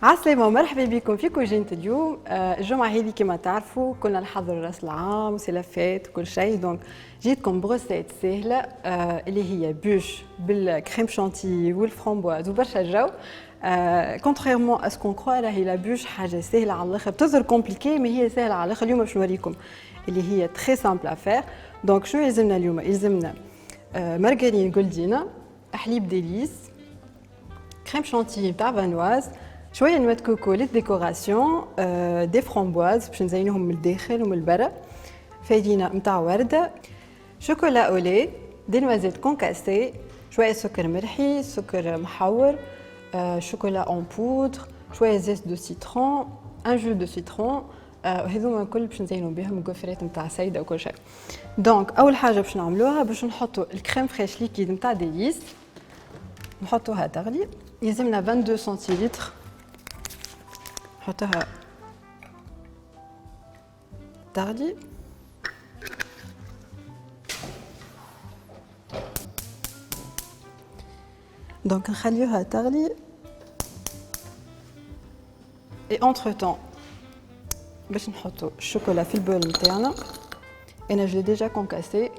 عسلامة ومرحبا بكم في كوجينة اليوم. الجمعة هذه كما تعرفوا كنا نحضر راس العام وسلافات وكل شيء، دونك جيتكم بغوسات سهلة اللي هي بوش بالكريم شانتي والفرامبواز وبرشا جو. كونتريرمون اسكون كخوا راهي لا بوش حاجة سهلة على الاخر، تظهر كومبليكي ما هي سهلة على الاخر. اليوم باش نوريكم اللي هي تري سامبل افير. دونك شنو يلزمنا اليوم؟ يلزمنا مارغرين جولدينا، حليب ديليس، كريم شانتي تاع فانواز، شويه نواه كوكو للديكوراسيون، دي فرامبواز باش نزينوهم من الداخل ومن البرا، فايدينا نتاع ورده، شوكولا اولي، دي نوازيت كونكاسي، شويه سكر مرحي، سكر محور، شوكولا اون بودر، شويه زيت دو سيترون، ان جو دو سيترون. هذوما الكل باش نزينو بهم الكوفرات نتاع سيده وكل شيء. دونك اول حاجه باش نعملوها باش نحطوا الكريم فريش ليكيد نتاع ديليس، نحطوها تغلي. يلزمنا 22 سنتيلتر، نحطها تغلي. دونك نخليوها تغلي. اي انتر طون باش نحطوا الشوكولا في البول نتاعنا. انا جو ديجا كونكاسي،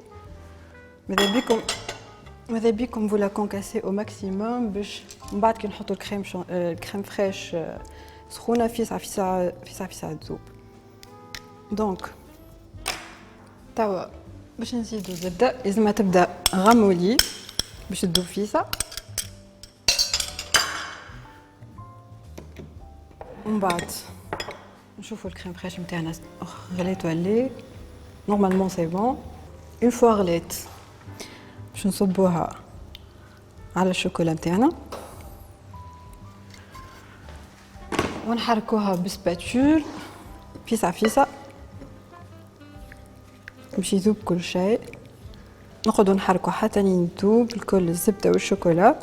ماذا بيكم فو لا كونكاسي او ماكسيموم باش من بعد كي نحطوا الكريم فريش سخونه فيسع تذوب. دونك توا باش نزيدو زبده، لازمها تبدا غامولي باش تذوب فيسع. ومن بعد نشوفوا الكريم فريش نتاعنا غليت ولا نورمالمون سي بون. اون فوا غليت باش نصبوها على الشوكولا نتاعنا ونحركوها بسباتول فيسع باش يذوب كل شيء. نقعدو نحركو حتى يذوب الكل، الزبده والشوكولا.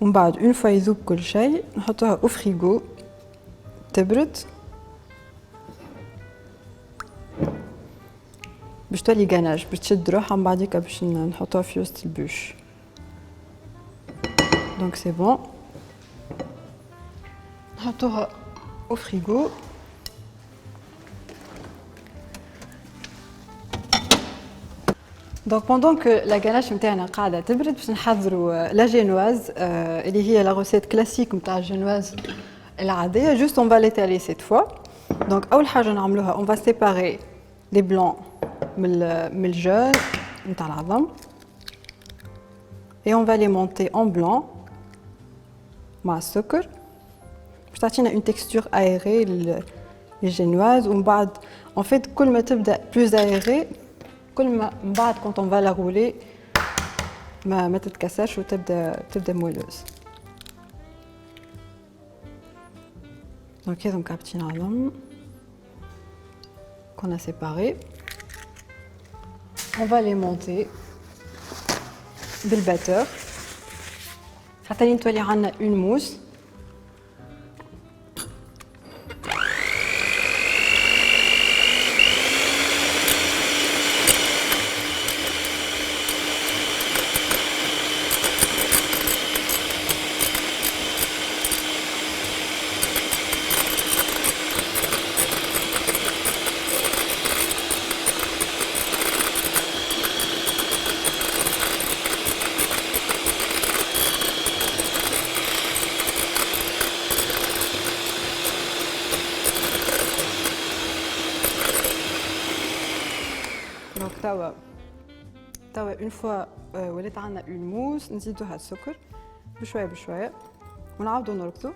ومن بعد اون فوا يذوب كل شيء نحطوها او فريغو تبرد باش تولي غاناج، باش تشد روحها. من بعديك باش نحطوها في وسط البوش. دونك سي بون، نحطوها او فريغو. دونك بوندون كو لا غاناش نتاعنا قاعده تبرد باش نحضروا لا جينواز اللي هي لا روسيت كلاسيك نتاع الجينواز العاديه. جوست اون فاليتالي سيت فوا. دونك اول حاجه نعملوها اون فا سيباري لي بلون من الجون نتاع العظم، اي اون فا لي مونتي اون بلون مع السكر باش تعطينا اون تكستور ايري للجينواز. ومن بعد ان فيت كل ما تبدا بلوز ايري كل ما من بعد كونت اون فا لا رولي ما تتكسرش وتبدا مولوز. دونك هذو مكعبتين عظم كون سيباري. On va les monter بالباتور حتى نتولي عندنا اون موس. دونك توا اون فوا ولات عندنا اون موس نزيدوها السكر بشويه ونعاودو نركضو.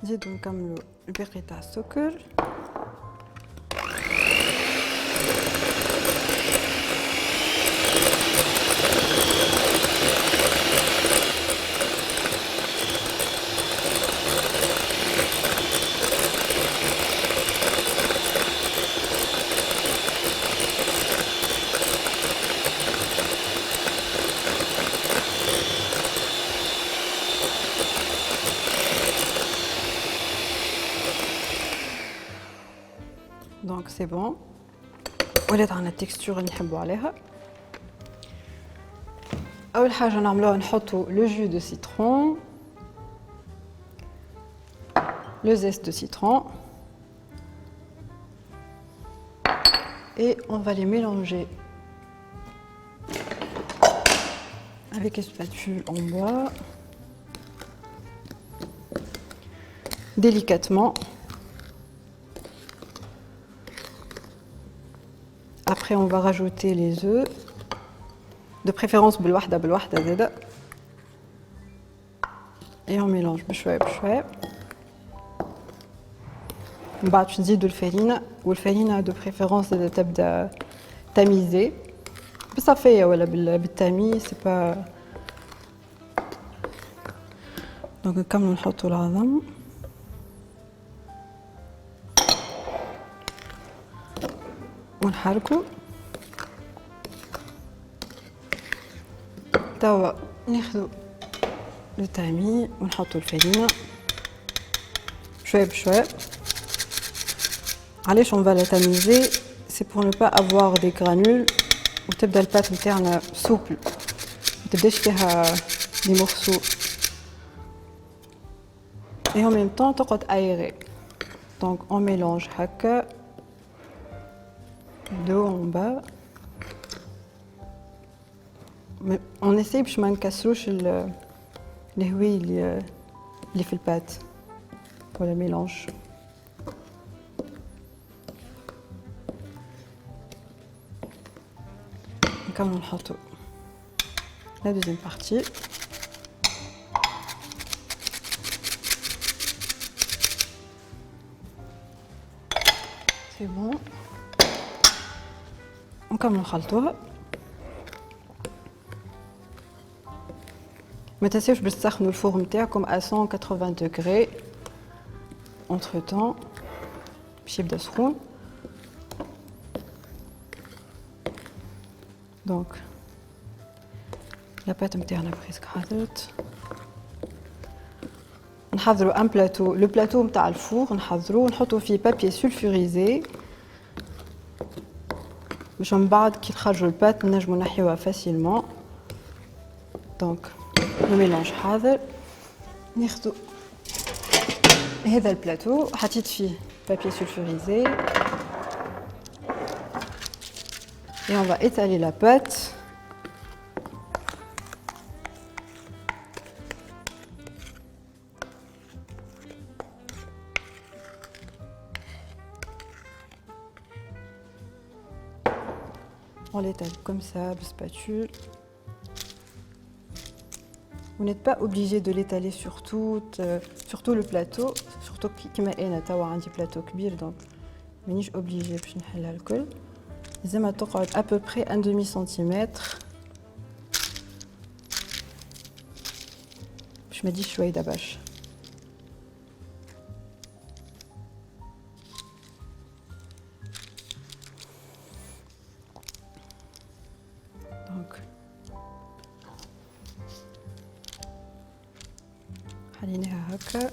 نزيدو نكملو الباقي تاع السكر. سي بون ولات عندنا التكستور اللي نحبوا عليها. اول حاجه نعملوها نحطوا لو جو دو سيترون le zeste de citron et on va les mélanger avec une spatule en bois délicatement. Après on va rajouter les œufs, de préférence بالوحدة زاده, et on mélange بشويه بشويه. من بعد باش نزيدوا الفرينه, والفرينه دو بريفيرونس تبدا تميزي بالصفيه ولا بالتمييز سي با. دونك نكملوا نحطوا العظم ونحركوا. توا ناخذوا لو تامي ونحطوا الفرينه شويه بشويه. علاش on va la tamiser, c'est pour ne pas avoir des granules وتبدا البات نتاعنا سوبل, ما تبداش فيها دي مورسو, et en même temps تقعد aérer. Donc on mélange هكا de haut en bas, mais on essaye باش ما نكسروش الهوي اللي في البات pour le mélange. Comme on le la deuxième partie. C'est bon. نكملوا نخلطوها. ما تنساوش باش تسخنوا الفور نتاعكم à 180 degrés entre temps باش يبدا سخون. Donc la pâte نتاعنا بريسك حضرت. نحضروا ان بلاطو, لو بلاطو نتاع الفور نحضروه نحطوا فيه بابي سولفوريزي باش من بعد كي تخرجوا البات نجموا نحيوها فاسيلمون. دونك لو ميلانج حاضر. ناخذوا هذا البلاطو حطيت فيه بابي سولفوريزي et on va étaler la pâte. On l'étale comme ça, de spatule. Vous n'êtes pas obligé de l'étaler sur tout le plateau, surtout qui m'a un plateau كبير, donc مانيش obligé باش نحلها الكل. لازمها تقعد à peu près 1/2 centimètre باش ما تجيش شويه دبش. دونك حليناها هكا.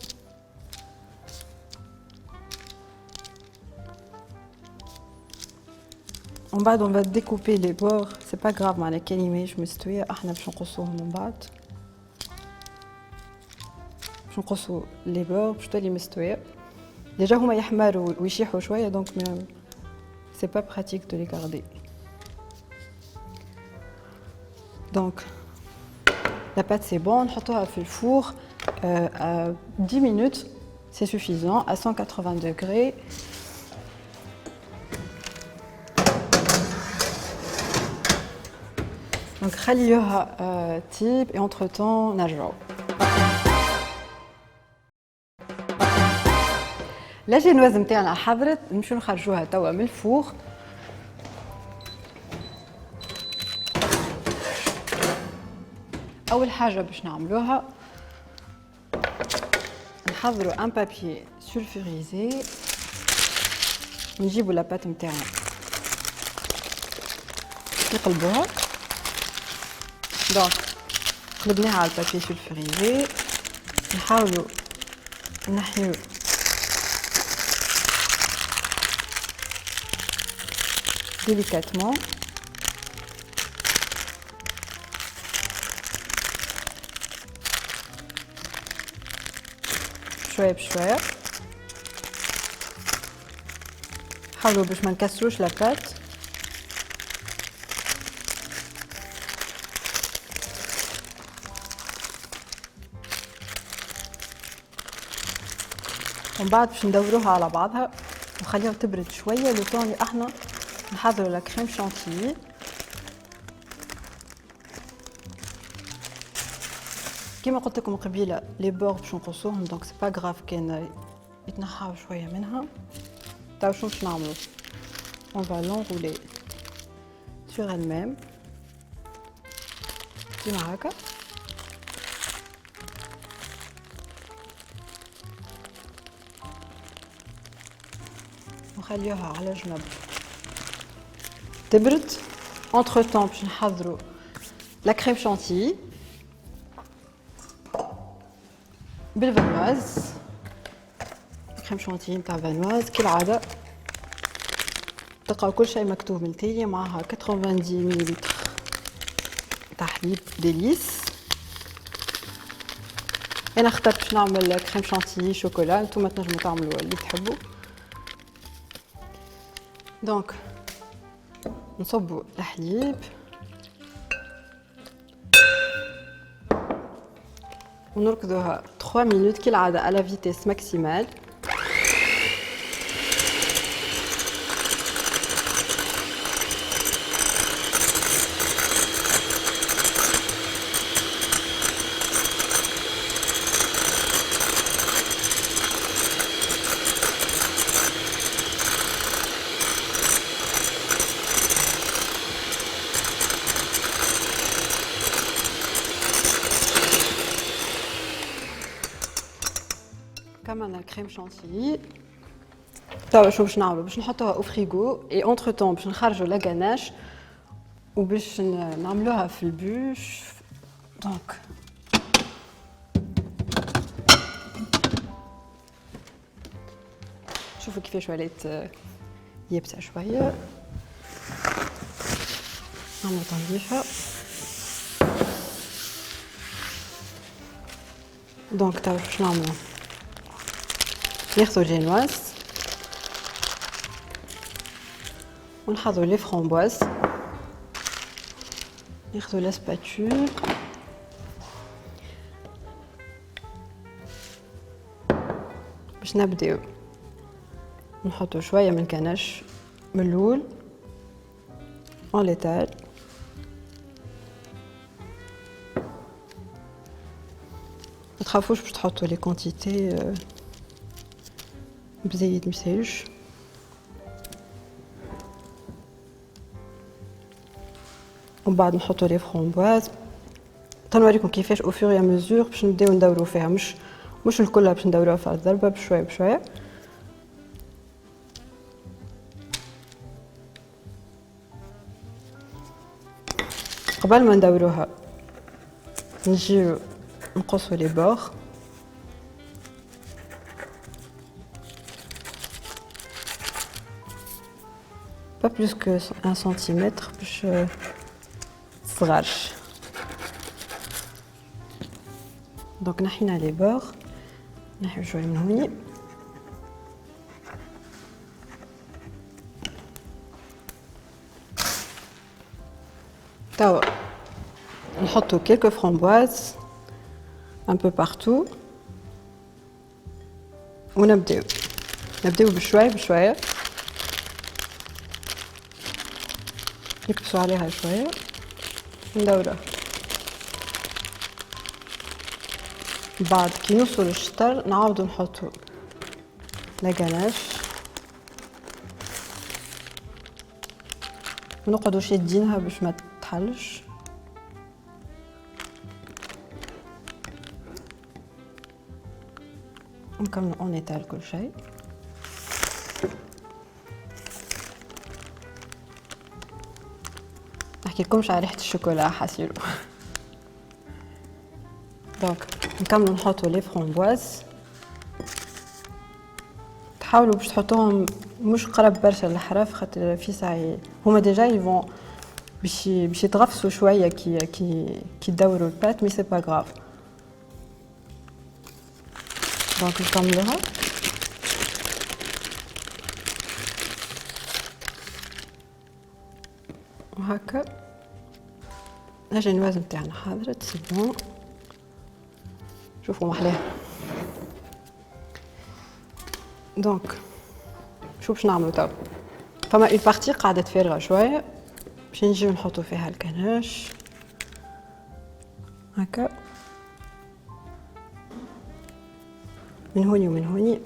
من بعد on va découper les bords, c'est pas grave معناها كان يماهيش مستويه, احنا باش نقصوهم من بعد. باش نقصوا لي بور باش تولي مستويه. ديجا هما يحمروا ويشيحوا شويه, donc c'est pas pratique de les garder. Donc la pâte c'est bon, نحطوها في الفور à 10 minutes, c'est suffisant à 180 degrés. Donc خليوها تيب et entre temps نرجعوا. لا جينواز نتاعنا حضرت, نمشيو نخرجوها توا من الفور. اول حاجه باش نعملوها نحضروا ان بابي سولفوريزي ونجيبوا لاباط نتاعنا نقلبوها. دونك قلبناها على البابي سولفوريزي, نحاولوا نحيو délicatement. شوية بشوية. حاولوا باش ما نكسروش لاباط. ومن بعد باش ندوروها على بعضها ونخليها تبرد شويه لو طون اللي احنا نحضروا لا كريم شانتيي. كيما قلت لكم قبيله لي بور باش نقصوهم دونك سي با غراف كان يتنحاو شويه منها. تاو شنو باش نعملو؟ on va l'enrouler sur elle-même كيما هكا. نخليوها على جنب تبرد. entre temps باش نحضروا لا كريم شانتيي بالفانواز. كريم شانتيي نتاع فانواز كالعاده تلقاو كل شيء مكتوب من تالي. معها 90 مليلتر تاع حليب ديليس. انا اخترت باش نعمل كريم شانتيي شوكولا، نتوما تنجموا تعملوا اللي تحبوا. دونك نصبوا الحليب ونركضوها 3 مينوت كالعاده على فيتيس ماكسيمال. كمان الكريم شانتيي توا شو باش نعملوا؟ باش نحطوها او فريغو اي اونتر طون باش نخرجوا لا غاناش وباش نعملوها في البوش. دونك شوفوا كيفاش ولات يابسه شويه. نعملوا تنظيفها. دونك توا باش نعملوا ناخذوا الجينواز ونحضروا لي فرامبواز. ناخذوا لا سباتول باش نبداو نحطوا شويه من كنش من الاول اون ليتال. ما تخافوش باش تحطوا لي كونتيتي بزيت مساج. ومن بعد نحطوا لي فرامبواز. تنوريكم كيفاش او فور يا مزور باش نبداو ندورو فيها، مش الكل باش ندوروها في الضربه بشويه بشويه. قبل ما ندوروها نجيو نقصوا لي بور. pas plus que 1 centimètre باش تصغرش. دونك نحينا لي بور، نحيو شويه من هوني توا نحطو quelques framboises un peu partout ونبداو بشويه بشويه نكبسوا عليها شويه ندورها. بعد كي نوصلوا للشطر نعاودوا نحطوا لا غاناش ونقعدوا شادينها باش ما تتحلش. نكملوا اون ايتال كل شيء. نحكي لكمش على ريحه الشوكولا حاسيلو. دونك نكملوا نحطوا لي فرامبواز حاولوا باش تحطوهم مش قرب برشا للحرف خاطر في ساعة هما ديجا يفون باش يتغفصوا شويه كي يدوروا البات مي سي با غراف. دونك نكملوها وهكا. هاجي النواز نتاعنا حضرت سي بون. شوفوا محلاها. دونك شو باش نعملو تو؟ فما اون بارتي قعدت فارغه شويه باش نجيو نحطو فيها الكناش هكا من هوني ومن هوني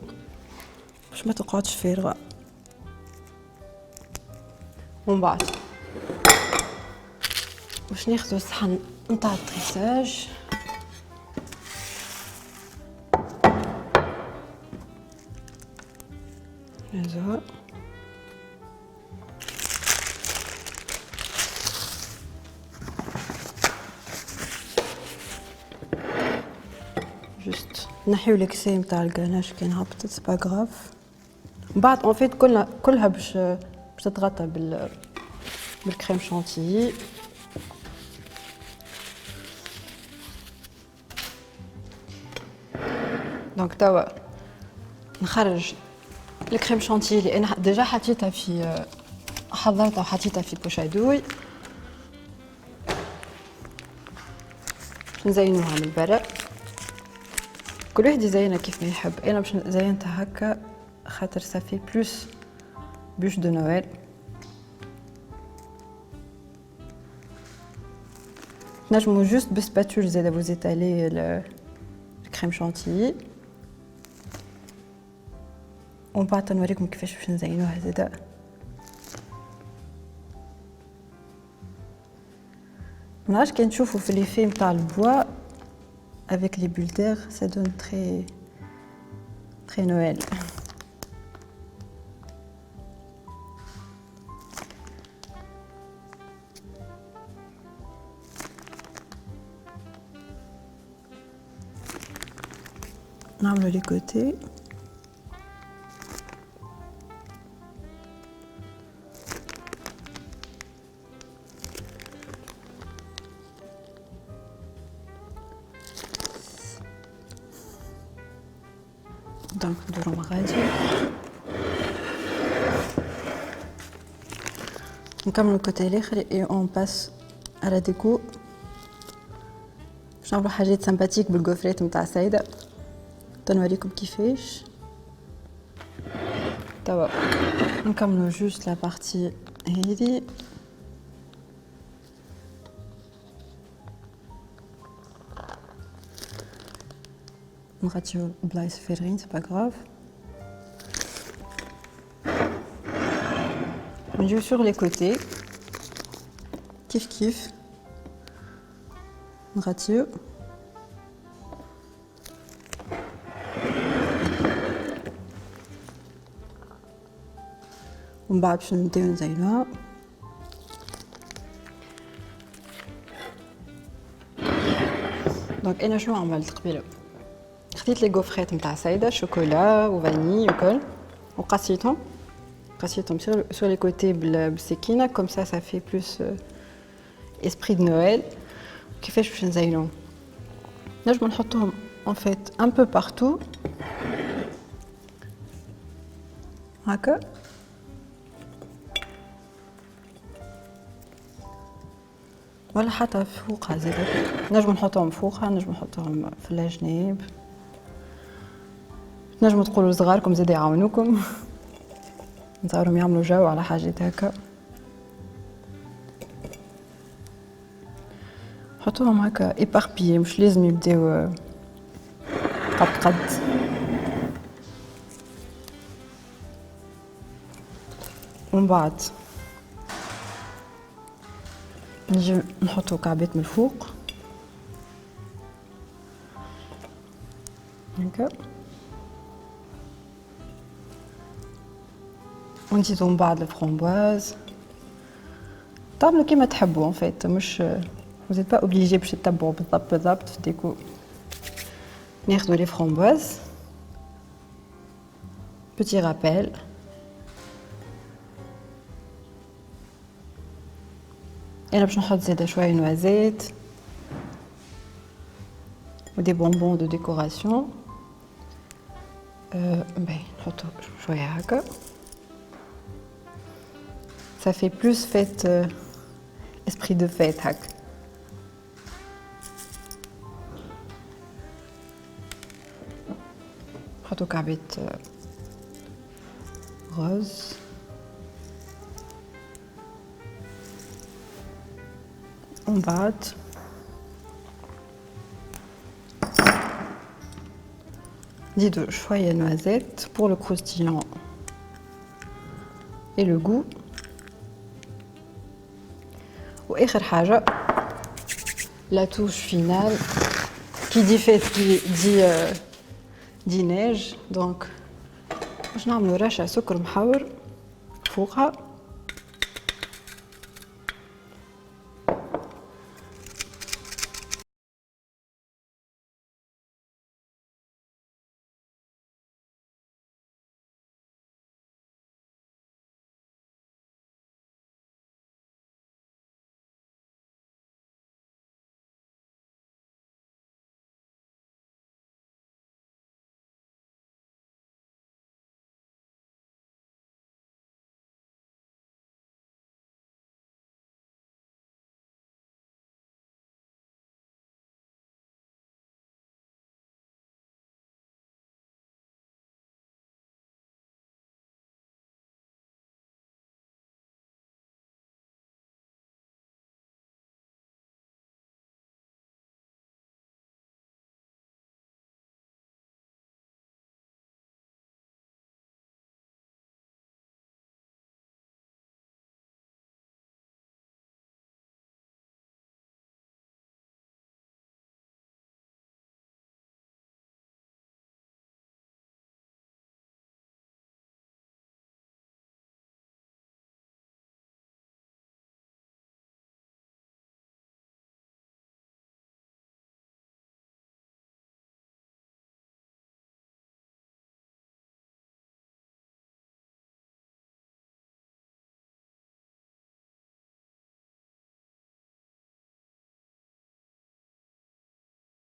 باش ما تقعدش فارغه. ومن بعد باش ناخدو الصحن نتاع الطريساج نزوها جست نحيو الكسي نتاع الكناش كي هبطت سي با غراف. من بعد اون فيت كلها باش تتغطى بالكريم شانتيي. دونك توا نخرج الكريم شانتيي اللي انا ديجا حطيتها في حضرتها وحطيتها في بوشادوي. باش نزينوها من برا كل واحد يزينها كيف ما يحب. انا باش زينتها هكا خاطر صافي بلوس بوش دو نويل. نجمو جوست بسباتول زادا فوز ايتالي الكريم شانتيي ومن بعد نوريكم كيفاش باش نزينوها زادا. منعرفش كي نشوفوا في لي فيلم تاع البوا avec les bulles d'air, ça donne très Noël. نعملوا les côtés. دونك نديرو مغادي نكملو الكوتي الاخر اي اون باس على ديكو باش نعملو حاجات سامباتيك بالكوفريت نتاع سيدة تنوريكم كيفاش. توا نكملو جوست لا بارتي هذي نغطيو بلايص فارغين سي با غراف. نجيو سور لي كوتي كيف نغطيو ومن بعد باش نبداو نزينوها. دونك انا شنو عملت قبيله؟ خديت لي غوفريت نتاع سايده شوكولا وفاني وكل وقصيتهم sur les côtés بالسكينه comme ça fait plus esprit de Noël. كيفاش باش نزينوهم؟ نجمو نحطوهم en fait un peu partout هكا ولا حتى فوقها زادا. نجمو نحطوهم فوقها نجمو نحطوهم في الجناب. نجمو تقولوا صغاركم زادا يعاونوكم نصورهم يعملوا جو على حاجات هكا. حطوهم هكا ايباربيي مش لازم يبداو قد ومن بعد نجي نحطو كعبات من الفوق هكا ونزيدو من بعد الفرامبواز. تعملوا كيما تحبوا ان فيت مش vous n'êtes pas obligé باش تتبعوا بالضبط في الديكو. ناخذوا لي فرامبواز petit rappel. Et là, je vais ajouter une noisette ou des bonbons de décoration. Ça fait plus fête, esprit de fête. نحطو كعبات rose. On بعد نزيدو شوية نوازيت pour le croustillant et le goût. واخر حاجة la touche finale qui dit fête dit neige. Donc باش نعملو رشة سكر محور فوقها.